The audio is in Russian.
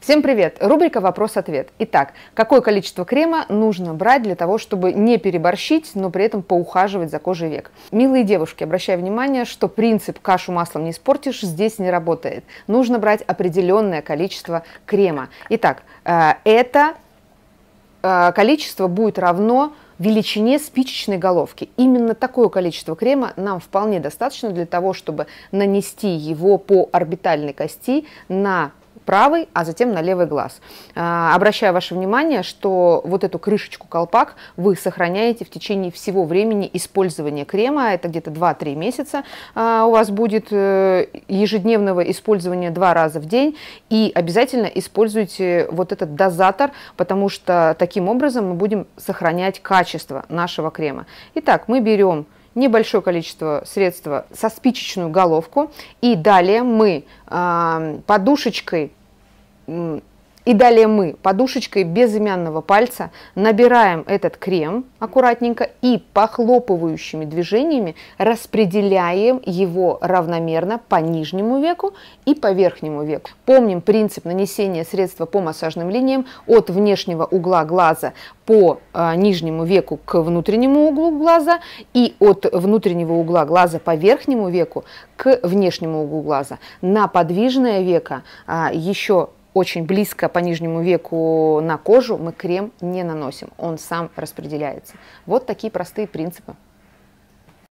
Всем привет! Рубрика «Вопрос-ответ». Итак, какое количество крема нужно брать для того, чтобы не переборщить, но при этом поухаживать за кожей век? Милые девушки, обращаю внимание, что принцип «кашу маслом не испортишь» здесь не работает. Нужно брать определенное количество крема. Итак, это количество будет равно величине спичечной головки. Именно такое количество крема нам вполне достаточно для того, чтобы нанести его по орбитальной кости на правый, а затем на левый глаз. Обращаю ваше внимание, что вот эту крышечку-колпак вы сохраняете в течение всего времени использования крема. Это где-то 2-3 месяца у вас будет ежедневного использования 2 раза в день. И обязательно используйте вот этот дозатор, потому что таким образом мы будем сохранять качество нашего крема. Итак, мы берем небольшое количество средства со спичечную головку, и далее мы подушечкой безымянного пальца набираем этот крем аккуратненько и похлопывающими движениями распределяем его равномерно по нижнему веку и по верхнему веку. Помним принцип нанесения средства по массажным линиям от внешнего угла глаза по нижнему веку к внутреннему углу глаза и от внутреннего угла глаза по верхнему веку к внешнему углу глаза. На подвижное веко еще очень близко по нижнему веку на кожу мы крем не наносим, он сам распределяется. Вот такие простые принципы.